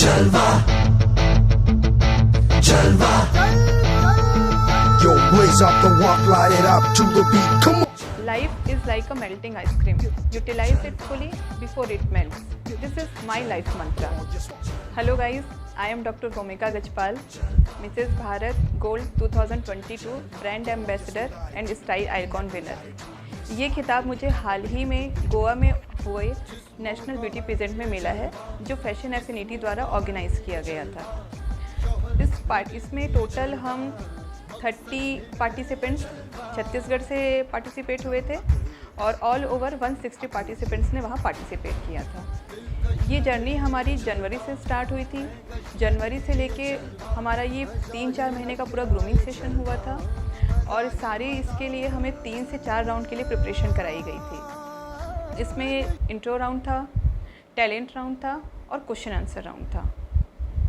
जलवा जलवा Yo, blaze up the walk, light it up to the beat. Come on. Life is like a melting ice cream. Utilize it fully before it melts. This is my life mantra. Hello guys, I am Dr. Bhumika Gajpal, Mrs. Bharat Gold 2022 Brand Ambassador and Style Icon Winner. ये खिताब मुझे हाल ही में गोवा में हुए national beauty pageant में मिला है, जो फैशन एफिनिटी द्वारा ऑर्गेनाइज किया गया था। इसमें टोटल हम 30 पार्टिसिपेंट्स छत्तीसगढ़ से पार्टिसिपेट हुए थे और ऑल ओवर 160 पार्टिसिपेंट्स ने वहाँ पार्टिसिपेट किया था। ये जर्नी हमारी जनवरी से स्टार्ट हुई थी। जनवरी से लेके हमारा ये 3-4 महीने का पूरा ग्रूमिंग सेशन हुआ था और सारे इसके लिए हमें 3 से 4 राउंड के लिए प्रिपरेशन कराई गई थी। इसमें इंट्रो राउंड था, टैलेंट राउंड था और क्वेश्चन आंसर राउंड था।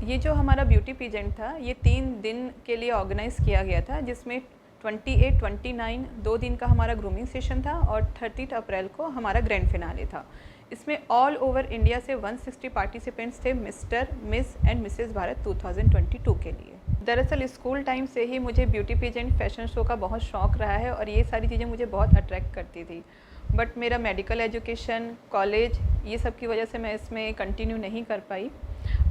ये जो हमारा ब्यूटी पेजेंट था ये 3 दिन के लिए ऑर्गेनाइज़ किया गया था, जिसमें 28, 29 2 दिन का हमारा ग्रूमिंग सेशन था और 30 अप्रैल को हमारा ग्रैंड फिनाले था। इसमें ऑल ओवर इंडिया से 160 पार्टिसिपेंट्स थे mister, miss and Mrs Bharat 2022 के लिए। दरअसल स्कूल टाइम से ही मुझे ब्यूटी पेजेंट फैशन शो का बहुत शौक़ रहा है और ये सारी चीज़ें मुझे बहुत अट्रैक्ट करती थी, बट मेरा मेडिकल एजुकेशन, कॉलेज, ये सब की वजह से मैं इसमें कंटिन्यू नहीं कर पाई।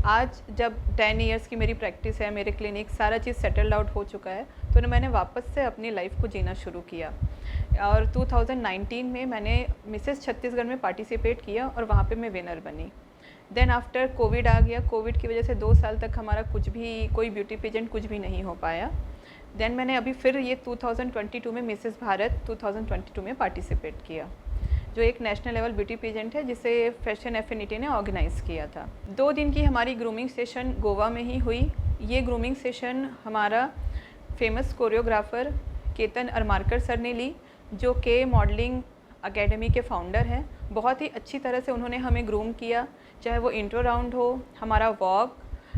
आज जब 10 इयर्स की मेरी प्रैक्टिस है, मेरे क्लिनिक, सारा चीज़ सेटल्ड आउट हो चुका है, तो मैंने वापस से अपनी लाइफ को जीना शुरू किया और 2019 में मैंने मिसेस छत्तीसगढ़ में पार्टिसिपेट किया और वहाँ पे मैं विनर बनी। देन आफ्टर कोविड आ गया। कोविड की वजह से 2 साल तक हमारा कोई ब्यूटी पेजेंट कुछ भी नहीं हो पाया। देन मैंने अभी फिर ये 2022 में मिसेस भारत 2022 में पार्टिसिपेट किया, जो एक नेशनल लेवल ब्यूटी पेजेंट है जिसे फैशन एफिनिटी ने ऑर्गेनाइज़ किया था। 2 दिन की हमारी ग्रूमिंग सेशन गोवा में ही हुई। ये ग्रूमिंग सेशन हमारा famous choreographer Ketan Armarkar sir ने ली, जो के मॉडलिंग एकेडमी के फाउंडर हैं। बहुत ही अच्छी तरह से उन्होंने हमें ग्रूम किया, चाहे वो इंट्रो राउंड हो, हमारा वॉक,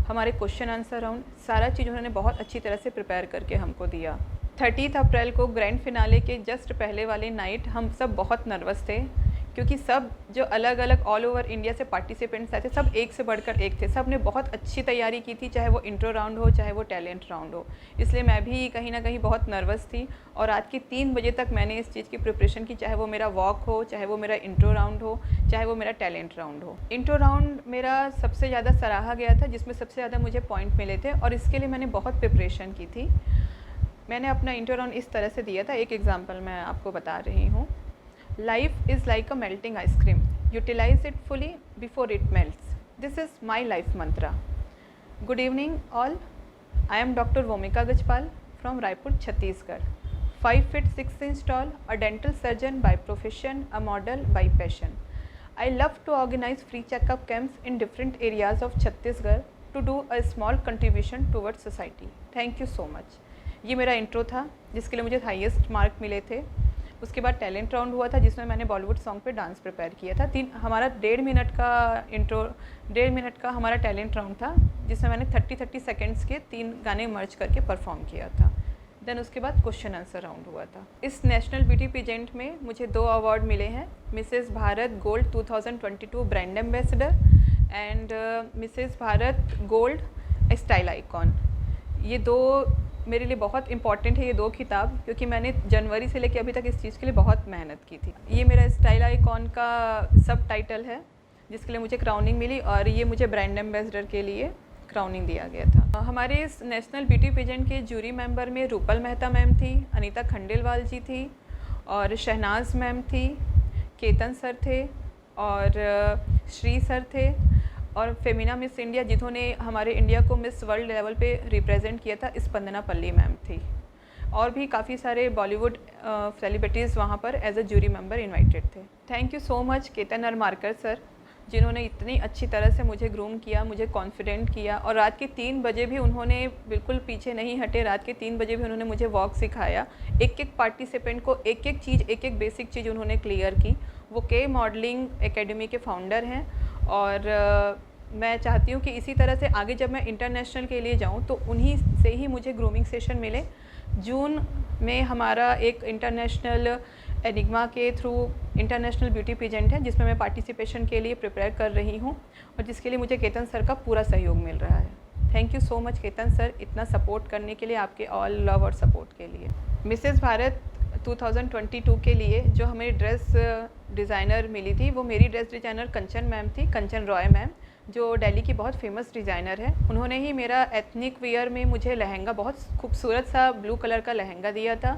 हमारे क्वेश्चन आंसर राउंड, सारा चीज़ उन्होंने बहुत अच्छी तरह से प्रिपेयर करके हमको दिया। 30 अप्रैल को ग्रैंड फिनाले के जस्ट पहले वाले नाइट हम सब बहुत नर्वस थे, क्योंकि सब जो अलग अलग ऑल ओवर इंडिया से पार्टिसिपेंट्स आए थे, सब एक से बढ़कर एक थे। सब ने बहुत अच्छी तैयारी की थी, चाहे वो इंट्रो राउंड हो, चाहे वो टैलेंट राउंड हो। इसलिए मैं भी कहीं ना कहीं बहुत नर्वस थी और रात के 3 बजे तक मैंने इस चीज़ की प्रिपरेशन की, चाहे वो मेरा वॉक हो, चाहे वो मेरा इंट्रो राउंड हो, चाहे वो मेरा टैलेंट राउंड हो। इंट्रो राउंड मेरा सबसे ज़्यादा सराहा गया था, जिसमें सबसे ज़्यादा मुझे पॉइंट मिले थे और इसके लिए मैंने बहुत प्रिपरेशन की थी। मैंने अपना इंट्रो राउंड इस तरह से दिया था, एक एग्जांपल मैं आपको बता रही हूँ। Life is like a melting ice cream, utilize it fully before it melts. This is my life mantra. Good evening all, I am doctor Bhumika Gajpal from Raipur, Chhattisgarh. 5 feet 6 inches tall, a dental surgeon by profession, a model by passion. I love to organize free checkup camps in different areas of Chhattisgarh to do a small contribution towards society. Thank you so much. ये मेरा intro था, जिसके लिए मुझे highest mark मिले थे। उसके बाद टैलेंट राउंड हुआ था, जिसमें मैंने बॉलीवुड सॉन्ग पे डांस प्रिपेयर किया था। हमारा 1.5 मिनट का इंट्रो, 1.5 मिनट का हमारा टैलेंट राउंड था, जिसमें मैंने 30 सेकेंड्स के 3 गाने मर्ज करके परफॉर्म किया था। देन उसके बाद क्वेश्चन आंसर राउंड हुआ था। इस नेशनल ब्यूटी पेजेंट में मुझे 2 अवार्ड मिले हैं, Mrs Bharat gold 2022 brand ambassador and Mrs Bharat gold style icon. ये 2 मेरे लिए बहुत इंपॉर्टेंट है, ये 2 खिताब, क्योंकि मैंने जनवरी से लेकर अभी तक इस चीज़ के लिए बहुत मेहनत की थी। ये मेरा स्टाइल आइकॉन का सब टाइटल है, जिसके लिए मुझे क्राउनिंग मिली और ये मुझे ब्रांड एम्बेसडर के लिए क्राउनिंग दिया गया था। हमारे इस नेशनल ब्यूटी पेजेंट के जूरी मेंबर में रूपल मेहता मैम थी, अनीता खंडेलवाल जी थी और शहनाज मैम थी, केतन सर थे और श्री सर थे और फेमिना मिस इंडिया, जिन्होंने हमारे इंडिया को मिस वर्ल्ड लेवल पे रिप्रेजेंट किया था, स्पंदना पल्ली मैम थी। और भी काफ़ी सारे बॉलीवुड सेलिब्रिटीज़ वहाँ पर as a jury member invited थे। Thank you so much Ketan Armarkar sir, जिन्होंने इतनी अच्छी तरह से मुझे ग्रूम किया, मुझे कॉन्फिडेंट किया और रात के 3 बजे भी उन्होंने बिल्कुल पीछे नहीं हटे। रात के 3 बजे भी उन्होंने मुझे वॉक सिखाया। एक पार्टिसिपेंट को एक चीज़, एक बेसिक चीज़ उन्होंने क्लियर की। वो के मॉडलिंग एकेडमी के फाउंडर हैं और मैं चाहती हूँ कि इसी तरह से आगे जब मैं इंटरनेशनल के लिए जाऊँ तो उन्हीं से ही मुझे ग्रूमिंग सेशन मिले। जून में हमारा एक इंटरनेशनल एनिग्मा के थ्रू इंटरनेशनल ब्यूटी पेजेंट है जिसमें मैं पार्टिसिपेशन के लिए प्रिपेयर कर रही हूँ और जिसके लिए मुझे केतन सर का पूरा सहयोग मिल रहा है। Thank you so much Ketan sir, इतना सपोर्ट करने के लिए, आपके ऑल लव और सपोर्ट के लिए। मिसेस भारत 2022 के लिए जो हमें ड्रेस डिज़ाइनर मिली थी वो मेरी ड्रेस डिज़ाइनर कंचन मैम थी, कंचन रॉय मैम, जो दिल्ली की बहुत फेमस डिज़ाइनर है। उन्होंने ही मेरा एथनिक वियर में मुझे लहंगा, बहुत खूबसूरत सा ब्लू कलर का लहंगा दिया था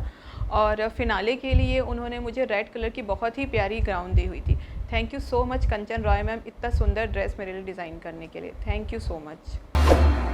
और फिनाले के लिए उन्होंने मुझे रेड कलर की बहुत ही प्यारी गाउन दी हुई थी। Thank you so much Kanchan Roy ma'am, इतना सुंदर ड्रेस मेरे लिए डिज़ाइन करने के लिए। Thank you so much.